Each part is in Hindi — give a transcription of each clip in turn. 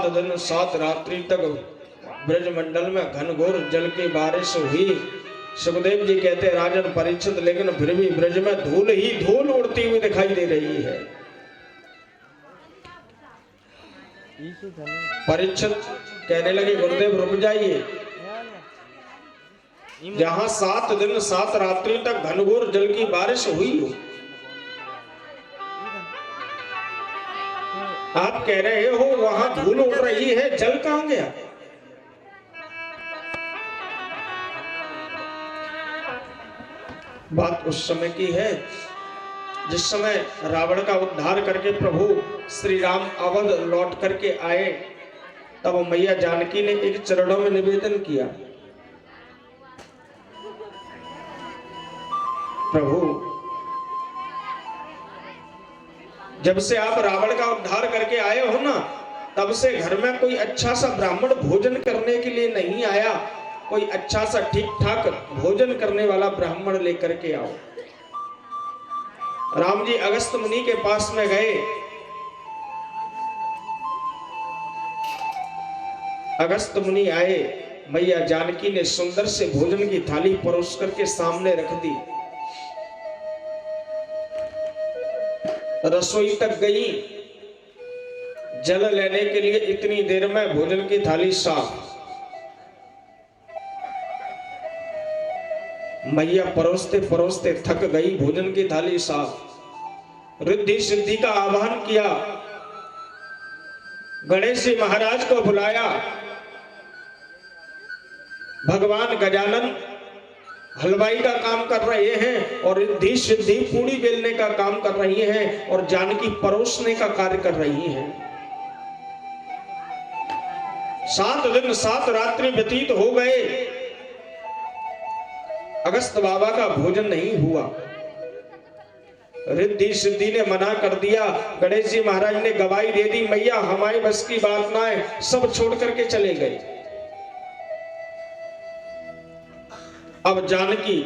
7 दिन 7 रात्रि तक ब्रजमंडल में घनघोर जल की बारिश हुई। सुखदेव जी कहते राजन परीक्षित, लेकिन फिर भी ब्रज में धूल ही धूल उड़ती हुई दिखाई दे रही है। परीक्षित कहने लगे गुरुदेव रुक जाइए, जहां 7 दिन 7 रात्रि तक घनघोर जल की बारिश हुई हो, आप कह रहे हो वहां धूल उड़ रही है, जल कहां गया? बात उस समय की है जिस समय रावण का उद्धार करके प्रभु श्री राम अवध लौट करके आए। तब मैया जानकी ने एक चरणों में निवेदन किया, प्रभु जब से आप रावण का उद्धार करके आए हो ना, तब से घर में कोई अच्छा सा ब्राह्मण भोजन करने के लिए नहीं आया। कोई अच्छा सा ठीक ठाक भोजन करने वाला ब्राह्मण लेकर के आओ। राम जी अगस्त मुनि के पास में गए। अगस्त मुनि आए, मैया जानकी ने सुंदर से भोजन की थाली परोस करके सामने रख दी। रसोई तक गई, जल लेने के लिए इतनी देर में भोजन की थाली साफ। मैया परोसते परोसते थक गई, भोजन की थाली साफ। रिद्धि सिद्धि का आह्वान किया, गणेश जी महाराज को बुलाया। भगवान गजानन हलवाई का काम कर रहे हैं और रिद्धि सिद्धि पूड़ी बेलने का काम कर रही हैं और जानकी परोसने का कार्य कर रही हैं। 7 दिन 7 रात्रि व्यतीत हो गए, अगस्त बाबा का भोजन नहीं हुआ। रिद्धि सिद्धि ने मना कर दिया। गणेश जी महाराज ने गवाही दे दी, मैया हमारी बस की बात ना है, सब छोड़ करके चले गए। अब जानकी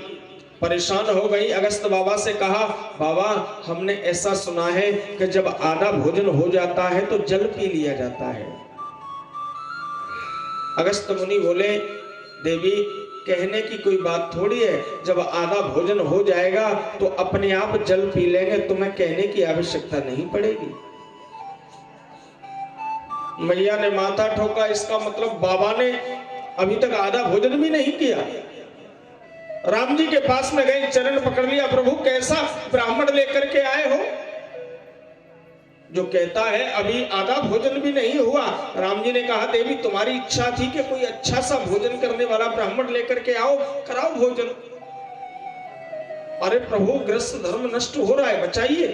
परेशान हो गई, अगस्त बाबा से कहा, बाबा हमने ऐसा सुना है कि जब आधा भोजन हो जाता है तो जल पी लिया जाता है। अगस्त मुनि बोले, देवी कहने की कोई बात थोड़ी है, जब आधा भोजन हो जाएगा तो अपने आप जल पी लेंगे, तुम्हें कहने की आवश्यकता नहीं पड़ेगी। मैया ने माथा ठोका, इसका मतलब बाबा ने अभी तक आधा भोजन भी नहीं किया। राम जी के पास में गए, चरण पकड़ लिया, प्रभु कैसा ब्राह्मण लेकर के आए हो जो कहता है अभी आधा भोजन भी नहीं हुआ। राम जी ने कहा, देवी तुम्हारी इच्छा थी कि कोई अच्छा सा भोजन करने वाला ब्राह्मण लेकर के आओ, कराओ भोजन। अरे प्रभु ग्रस्त धर्म नष्ट हो रहा है, बचाइए।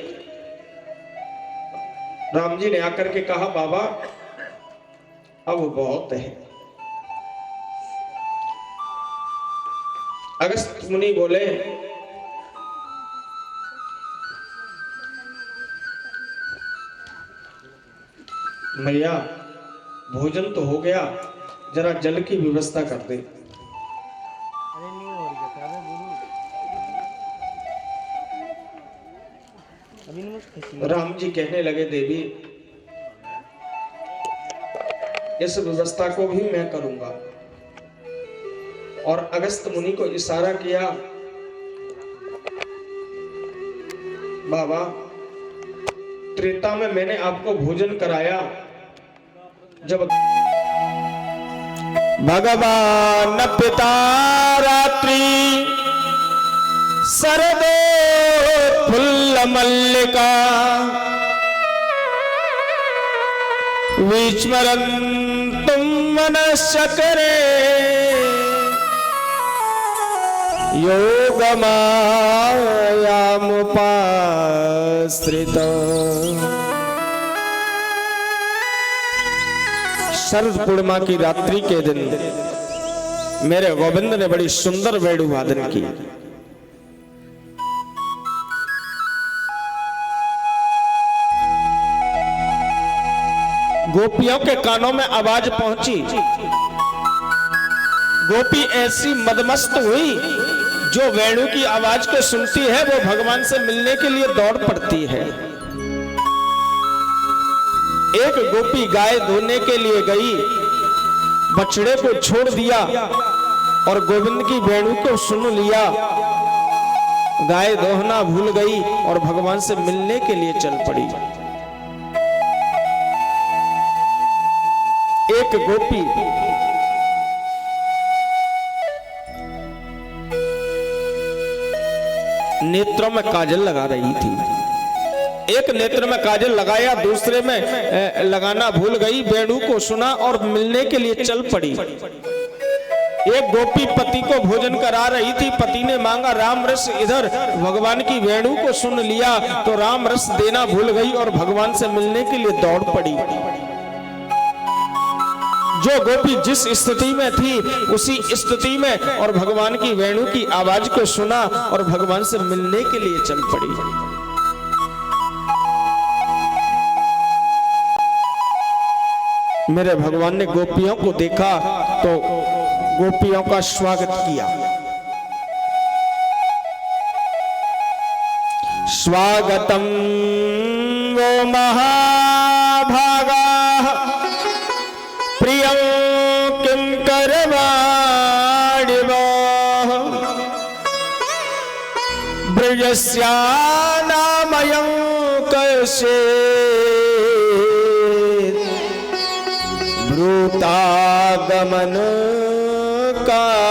राम जी ने आकर के कहा, बाबा अब बहुत है। अगस्त मुनि बोले, मैया भोजन तो हो गया, जरा जल की व्यवस्था कर दे। राम जी कहने लगे, देवी इस व्यवस्था को भी मैं करूंगा। और अगस्त मुनि को इशारा किया, बाबा त्रेता में मैंने आपको भोजन कराया, जब भगवान पिता रात्रि सरदो फुल्ल मल्लिका विस्मरन्तुं मनश्चक्रे योगमायामुपाश्रितो। शरद पूर्णिमा की रात्रि के दिन मेरे गोविंद ने बड़ी सुंदर वेणु वादन की। गोपियों के कानों में आवाज पहुंची। गोपी ऐसी मदमस्त हुई, जो वेणु की आवाज को सुनती है वो भगवान से मिलने के लिए दौड़ पड़ती है। एक गोपी गाय धोने के लिए गई, बछड़े को छोड़ दिया और गोविंद की वेणु को सुन लिया। गाय दोहना भूल गई और भगवान से मिलने के लिए चल पड़ी। एक गोपी नेत्रों में काजल लगा रही थी। एक नेत्र में काजल लगाया, दूसरे में लगाना भूल गई, वेणु को सुना और मिलने के लिए चल पड़ी। एक गोपी पति को भोजन करा रही थी, पति ने मांगा राम रस, इधर भगवान की वेणु को सुन लिया तो राम रस देना भूल गई और भगवान से मिलने के लिए दौड़ पड़ी। जो गोपी जिस स्थिति में थी उसी स्थिति में और भगवान की वेणु की आवाज को सुना और भगवान से मिलने के लिए चल पड़ी। मेरे भगवान ने गोपियों को देखा तो गोपियों का स्वागत किया। स्वागतम वो महाभागा प्रियं किं करवाणि वो ब्रजस्यानामयं कस्य ब्रूतागमन कारणम्।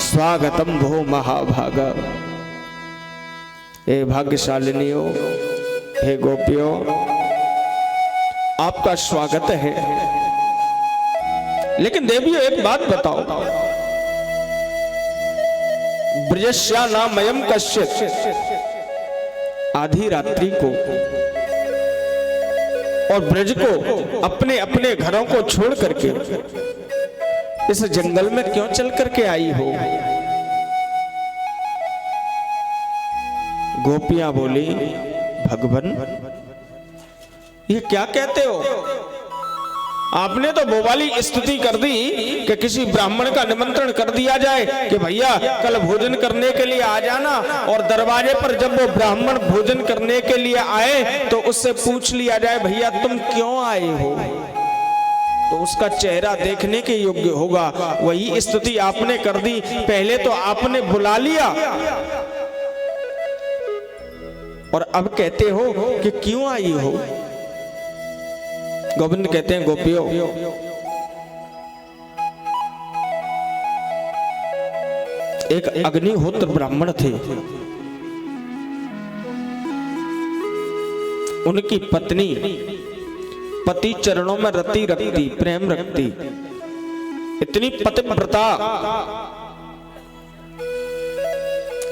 स्वागतम भो महाभागा। हे भाग्यशालिनियों, हे गोपियों, आपका स्वागत है। लेकिन देवियों एक बात बताओ, ब्रजस्या नामयम कश्चित्, आधी रात्रि को और ब्रज को अपने अपने घरों को छोड़ करके इस जंगल में क्यों चल करके आई हो? गोपियां बोली, भगवान ये क्या कहते हो? आपने तो वो वाली स्तुति कर दी कि किसी ब्राह्मण का निमंत्रण कर दिया जाए कि भैया कल भोजन करने के लिए आ जाना, और दरवाजे पर जब वो ब्राह्मण भोजन करने के लिए आए तो उससे पूछ लिया जाए भैया तुम क्यों आए हो, तो उसका चेहरा देखने के योग्य होगा। वही स्तुति आपने कर दी। पहले तो आपने बुला लिया और अब कहते हो कि क्यों आई हो? गोविंद कहते हैं, गोपियों एक अग्निहोत्र ब्राह्मण थे, उनकी पत्नी पति चरणों में रति रखती, प्रेम रखती, इतनी पतिव्रता।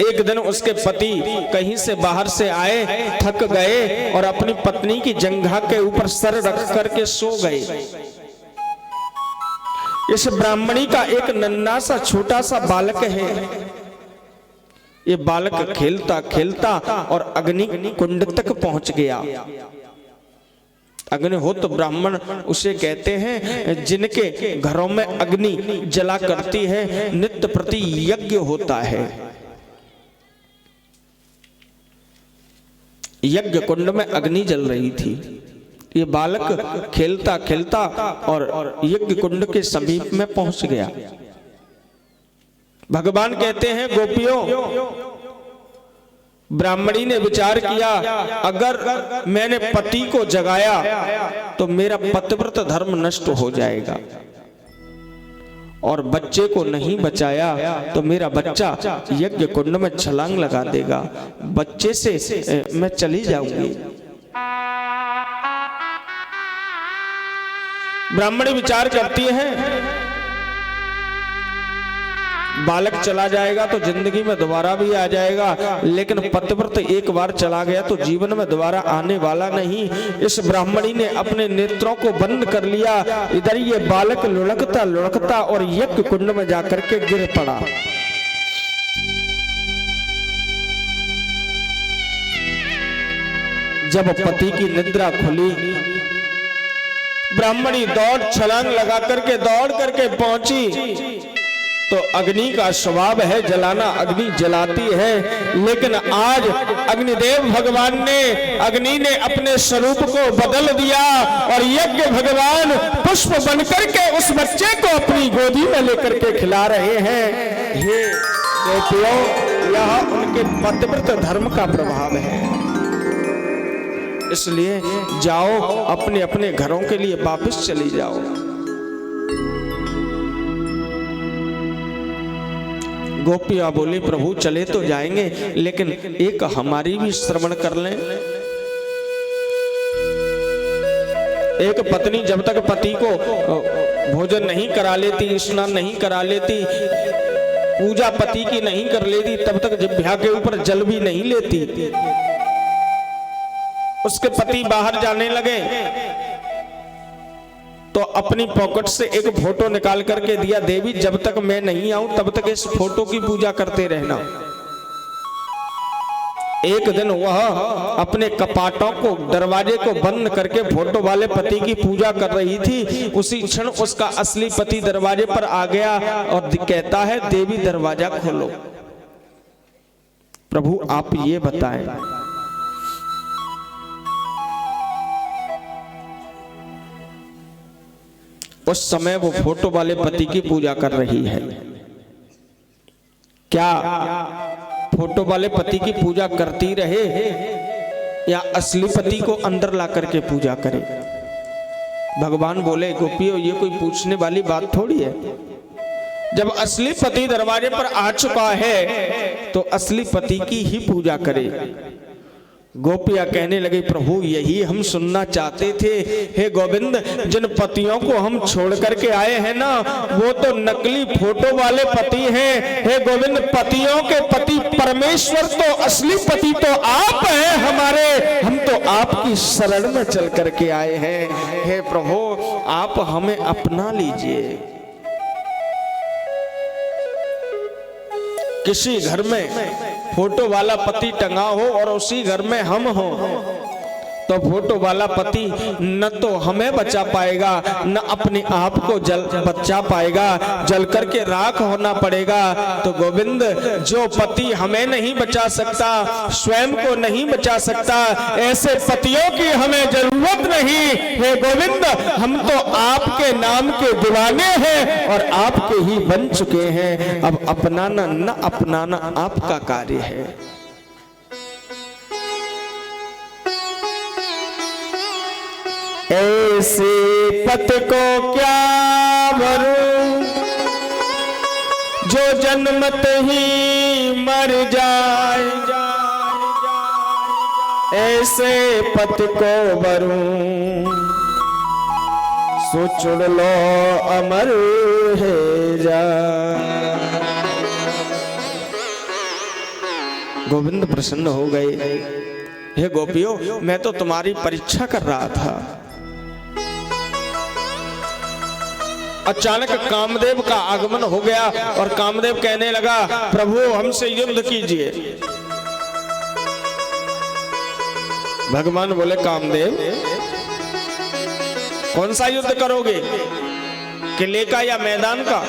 एक दिन उसके पति कहीं से बाहर से आए, थक गए और अपनी पत्नी की जंघा के ऊपर सर रख करके सो गए। इस ब्राह्मणी का एक नन्हा सा छोटा सा बालक है। ये बालक खेलता खेलता और अग्नि कुंड तक पहुंच गया। अग्निहोत्र ब्राह्मण उसे कहते हैं जिनके घरों में अग्नि जला करती है, नित्य प्रति यज्ञ होता है। यज्ञ कुंड में अग्नि जल रही थी। ये बालक खेलता खेलता और यज्ञ कुंड के समीप में पहुंच गया। भगवान कहते हैं, गोपियों ब्राह्मणी ने विचार किया, अगर मैंने पति को जगाया तो मेरा पतिव्रत धर्म नष्ट हो जाएगा, और बच्चे को नहीं बचाया तो मेरा बच्चा यज्ञ कुंड में छलांग लगा देगा, बच्चे से मैं चली जाऊंगी। ब्राह्मणी विचार करती है, बालक चला जाएगा तो जिंदगी में दोबारा भी आ जाएगा, लेकिन पतिव्रत एक बार चला गया तो जीवन में दोबारा आने वाला नहीं। इस ब्राह्मणी ने अपने नेत्रों को बंद कर लिया। इधर ये बालक लुढ़कता लुढ़कता और यज्ञ कुंड में जाकर के गिर पड़ा। जब पति की निद्रा खुली, ब्राह्मणी दौड़ छलांग लगा करके दौड़ करके पहुंची तो अग्नि का स्वभाव है जलाना, अग्नि जलाती है। लेकिन आज अग्निदेव भगवान ने, अग्नि ने अपने स्वरूप को बदल दिया और यज्ञ भगवान पुष्प बनकर के उस बच्चे को अपनी गोदी में लेकर के खिला रहे हैं। ये गोपियों, यह उनके पतिव्रत धर्म का प्रभाव है। इसलिए जाओ, अपने अपने घरों के लिए वापस चली जाओ। गोपियां बोली, प्रभु चले तो जाएंगे, लेकिन एक हमारी भी श्रवण कर लें। एक पत्नी जब तक पति को भोजन नहीं करा लेती, स्नान नहीं करा लेती, पूजा पति की नहीं कर लेती, तब तक जिह्वा के ऊपर जल भी नहीं लेती। उसके पति बाहर जाने लगे तो अपनी पॉकेट से एक फोटो निकाल करके दिया, देवी जब तक मैं नहीं आऊं तब तक इस फोटो की पूजा करते रहना। एक दिन वह अपने कपाटों को, दरवाजे को बंद करके फोटो वाले पति की पूजा कर रही थी। उसी क्षण उसका असली पति दरवाजे पर आ गया और कहता है, देवी दरवाजा खोलो। प्रभु आप ये बताएं, उस समय वो फोटो वाले पति की पूजा कर रही है, क्या फोटो वाले पति की पूजा करती रहे या असली पति को अंदर ला करके पूजा करे? भगवान बोले, गोपियों ये कोई पूछने वाली बात थोड़ी है। जब असली पति दरवाजे पर आ चुका है तो असली पति की ही पूजा करे। गोपियां कहने लगी, प्रभु यही हम सुनना चाहते थे। हे गोविंद, जिन पतियों को हम छोड़ करके आए हैं ना, वो तो नकली फोटो वाले पति हैं। हे गोविंद, पतियों के पति परमेश्वर तो असली पति तो आप हैं हमारे। हम तो आपकी शरण में चल करके आए हैं। हे प्रभु, आप हमें अपना लीजिए। किसी घर में फोटो वाला पति टंगा हो और उसी घर में हम हो, तो फोटो वाला पति न तो हमें बचा पाएगा, न अपने आप को बचा पाएगा, जल करके राख होना पड़ेगा। तो गोविंद, जो पति हमें नहीं बचा सकता, स्वयं को नहीं बचा सकता, ऐसे पतियों की हमें जरूरत नहीं। हे गोविंद, हम तो आपके नाम के दीवाने हैं और आपके ही बन चुके हैं। अब अपनाना न अपनाना आपका कार्य है। ऐसे पत को क्या भरूं जो जन्मत ही मर जाए, ऐसे पत को भरूं सो चुन लो अमर है जा। गोविंद प्रसन्न हो गए। हे गोपियों, मैं तो तुम्हारी परीक्षा कर रहा था। अचानक कामदेव का आगमन हो गया और कामदेव कहने लगा, प्रभु हमसे युद्ध कीजिए। भगवान बोले, कामदेव कौन सा युद्ध करोगे, किले का या मैदान का?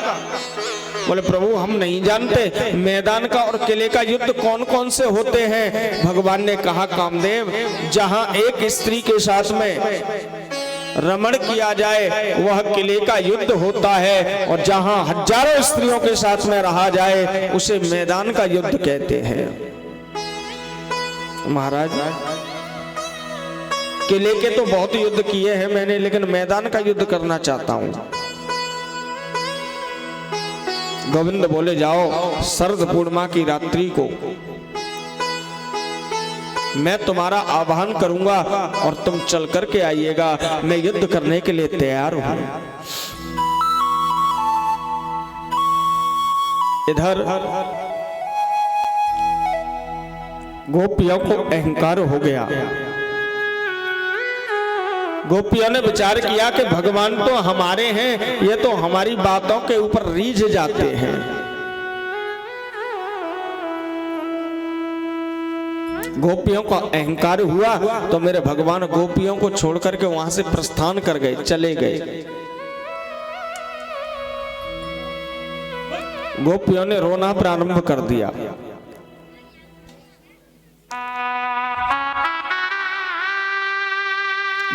बोले, प्रभु हम नहीं जानते मैदान का और किले का युद्ध कौन कौन से होते हैं। भगवान ने कहा, कामदेव जहां एक स्त्री के साथ में रमण किया जाए वह किले का युद्ध होता है, और जहां हजारों स्त्रियों के साथ में रहा जाए उसे मैदान का युद्ध कहते हैं। महाराज, किले के तो बहुत युद्ध किए हैं मैंने, लेकिन मैदान का युद्ध करना चाहता हूं। गोविंद बोले, जाओ शरद पूर्णिमा की रात्रि को मैं तुम्हारा आह्वान करूंगा और तुम चल करके आइएगा। मैं युद्ध करने के लिए तैयार हूं। इधर गोपियों को अहंकार हो गया। गोपियों ने विचार किया कि भगवान तो हमारे हैं, ये तो हमारी बातों के ऊपर रीझ जाते हैं। गोपियों का अहंकार हुआ तो मेरे भगवान गोपियों को छोड़ करके वहां से प्रस्थान कर गए, चले गए। गोपियों ने रोना प्रारंभ कर दिया।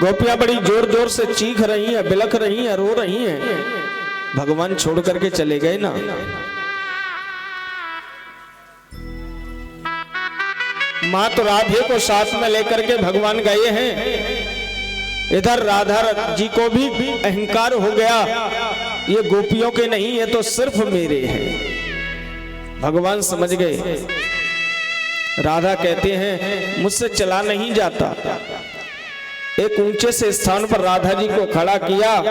गोपियां बड़ी जोर जोर से चीख रही हैं, बिलख रही हैं, रो रही हैं। भगवान छोड़ करके चले गए ना। मां तो राधे को साथ में लेकर के भगवान गए हैं। इधर राधा जी को भी अहंकार हो गया, ये गोपियों के नहीं, ये तो सिर्फ मेरे हैं। भगवान समझ गए। राधा कहते हैं मुझसे चला नहीं जाता। एक ऊंचे से स्थान पर राधा जी को खड़ा किया,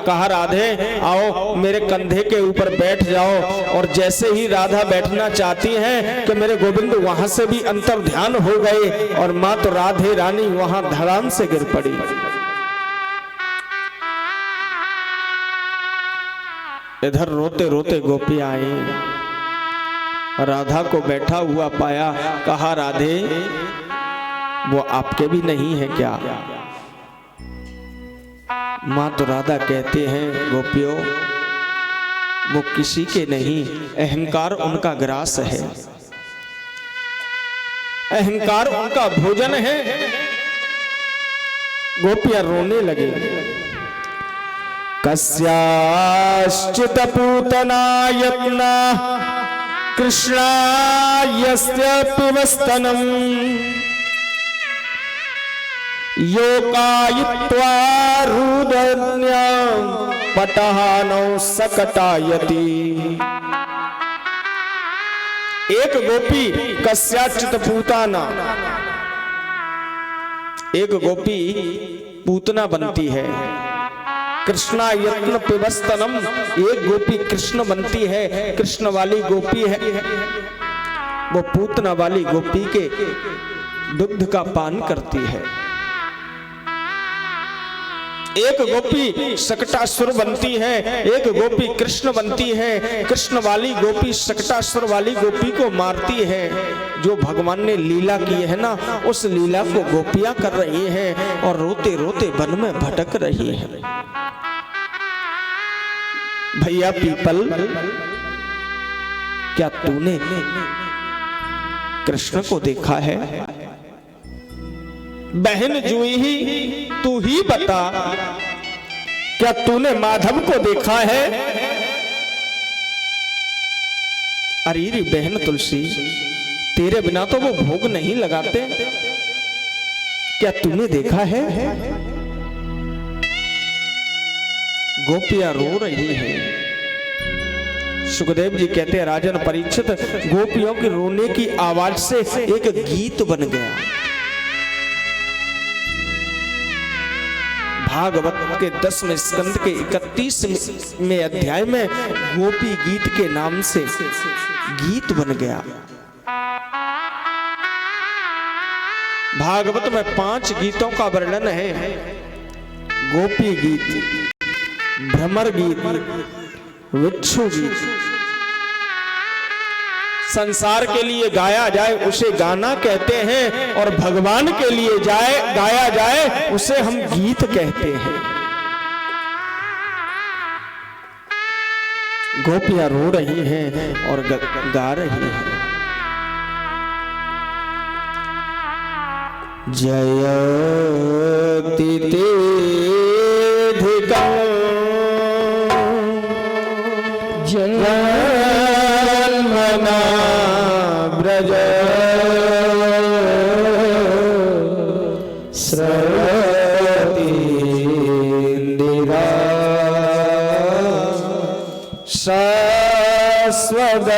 कहा राधे आओ मेरे कंधे के ऊपर बैठ जाओ। और जैसे ही राधा बैठना चाहती हैं कि मेरे गोविंद वहां से भी अंतर ध्यान हो गए और मां तो राधे रानी वहां धड़ाम से गिर पड़ी। इधर रोते रोते गोपियां आई, राधा को बैठा हुआ पाया, कहा राधे वो आपके भी नहीं है क्या? मां तो राधा कहते हैं गोपियों वो किसी के नहीं, अहंकार उनका ग्रास है, अहंकार उनका भोजन है। गोपियां रोने लगे। कस्याश्चित पूतना यत्ना कृष्णायस्य पिबस्तनम् योकायित्वा रुदन्यां पटहानौ सकटायति। एक गोपी कस्याचित पूतना, एक गोपी पूतना बनती है। कृष्णा यत्न पिबस्तनम, एक गोपी कृष्ण बनती है, कृष्ण वाली गोपी है। वो पूतना वाली गोपी के दुग्ध का पान करती है। एक गोपी शकटासुर बनती है, एक गोपी कृष्ण बनती है। कृष्ण वाली गोपी शकटासुर वाली गोपी को मारती है। जो भगवान ने लीला की है ना, उस लीला को गोपियां कर रही हैं और रोते रोते वन में भटक रही हैं। भैया पीपल, क्या तूने कृष्ण को देखा है? बहन जूही तू ही बता, क्या तूने माधव को देखा है? अरे रे बहन तुलसी, तेरे बिना तो वो भोग नहीं लगाते, क्या तूने देखा है? गोपियां रो रही हैं। सुखदेव जी कहते हैं राजन परीक्षित, गोपियों के रोने की आवाज से एक गीत बन गया। भागवत के 10वें स्कंद के 31वें अध्याय में गोपी गीत के नाम से गीत बन गया। भागवत में 5 गीतों का वर्णन है। गोपी गीत, भ्रमर गीत, विच्छू गीत। संसार के लिए गाया जाए उसे गाना कहते हैं, और भगवान के लिए गाया जाए उसे हम गीत कहते हैं। गोपियां रो रही हैं और गा रही हैं। जयति तेधिकं जन्मना ब्रज स्रवतीन्दिरा शाश्वत्र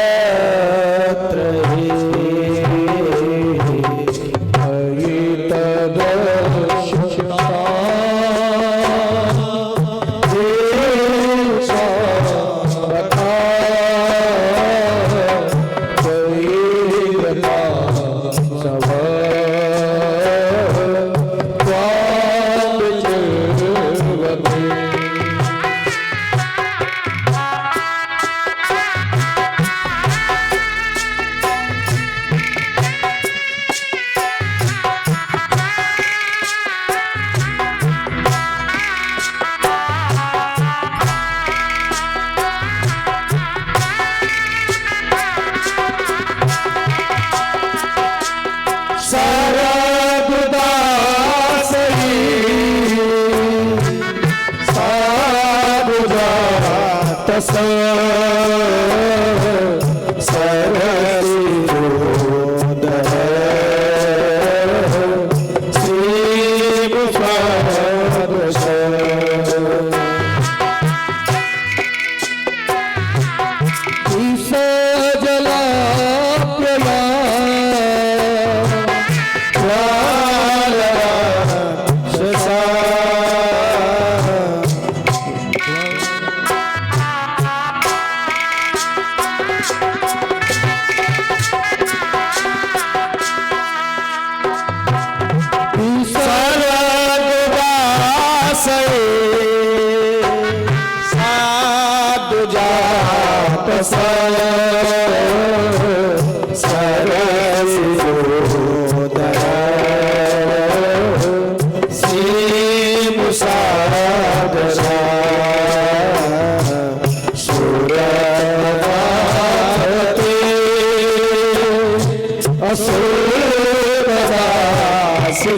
सूरदास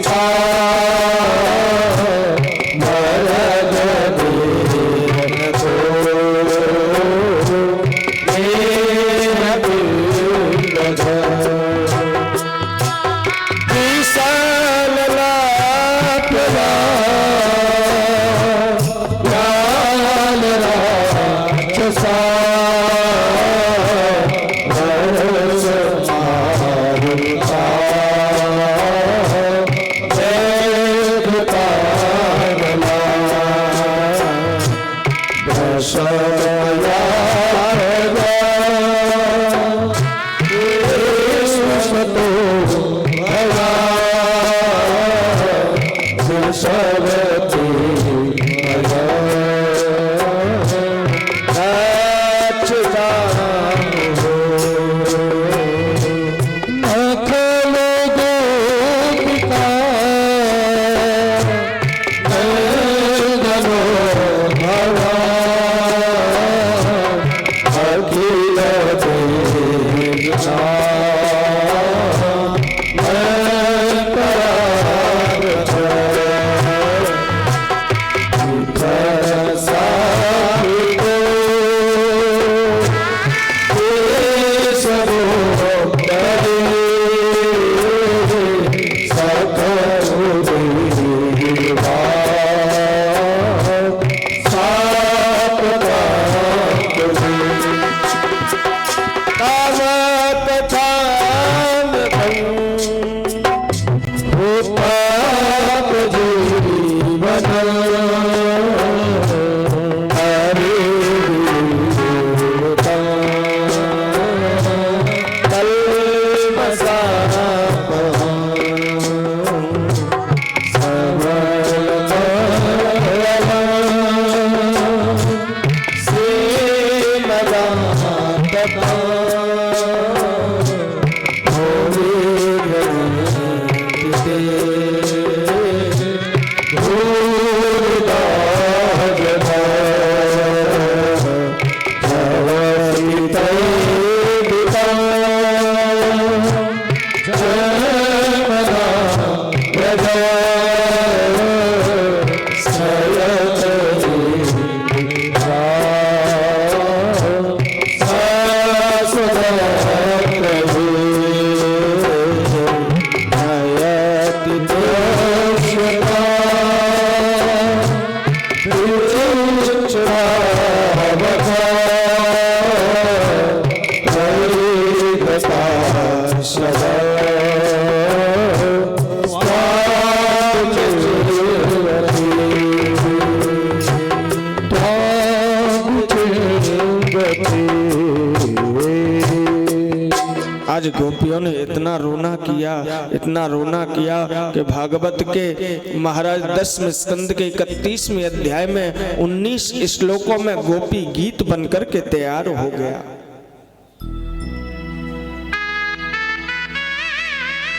का भरत दीन को दीन दुर्लभ विशाल लापरा लाल राक्षसा आज गोपियों ने इतना रोना किया कि भागवत के महाराज 10वें स्कंद के 31वें अध्याय में 19 श्लोकों में गोपी गीत बनकर के तैयार हो गया।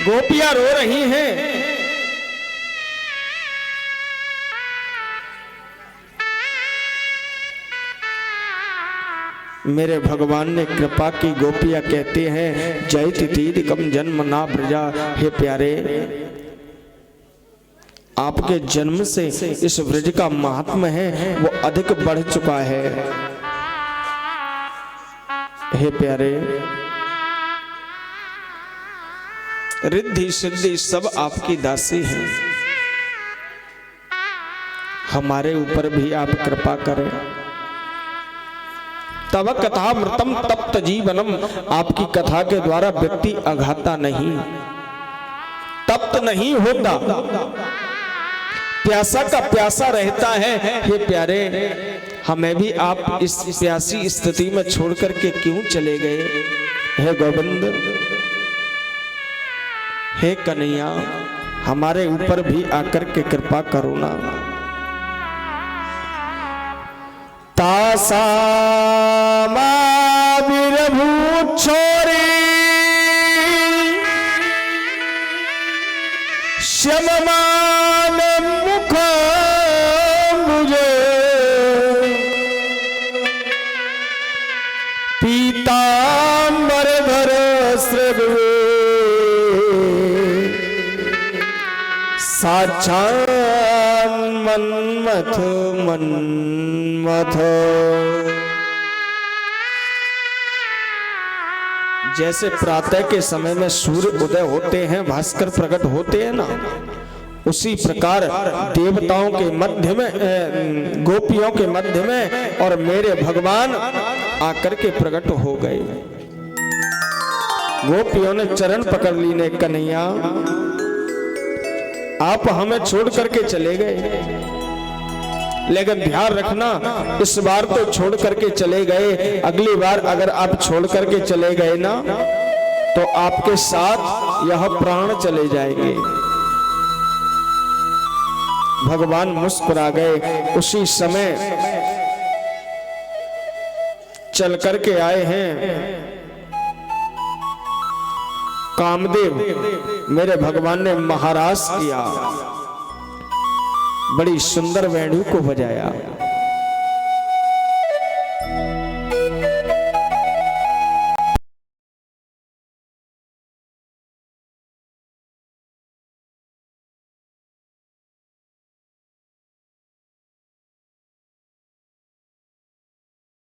गोपियां रो रही हैं, मेरे भगवान ने कृपा की। गोपियां कहते हैं जय तिथि कम जन्म ना ब्रजा। हे प्यारे, आपके जन्म से इस ब्रज का महात्म है वो अधिक बढ़ चुका है। हे प्यारे, रिद्धि सिद्धि सब आपकी दासी है, हमारे ऊपर भी आप कृपा करें। तव कथा मृतम तप्त जीवनम, आपकी कथा के द्वारा व्यक्ति अघाता नहीं, तप्त नहीं होता, प्यासा का प्यासा रहता है। हे प्यारे, हमें भी आप इस प्यासी स्थिति में छोड़ करके क्यों चले गए? हे गोविंद, हे कन्हैया, हमारे ऊपर भी आकर के कृपा करो ना। तासा विरभूत छोरी श्यममान मुख मुझे पीतांबर धर श्रृंग साक्षात् मन्मथ मन्मथ। जैसे प्रातः के समय में सूर्य उदय होते हैं, भास्कर प्रकट होते हैं ना, उसी प्रकार देवताओं के मध्य में, गोपियों के मध्य में और मेरे भगवान आकर के प्रकट हो गए। गोपियों ने चरण पकड़ ली ने, कन्हैया आप हमें छोड़ करके चले गए, लेकिन ध्यान रखना इस बार तो छोड़ करके चले गए, अगली बार अगर आप छोड़ करके चले गए ना तो आपके साथ यह प्राण चले जाएंगे। भगवान मुस्कुरा गए। उसी समय चल करके आए हैं कामदेव, मेरे भगवान ने महाराज किया, बड़ी सुंदर वेणु को बजाया।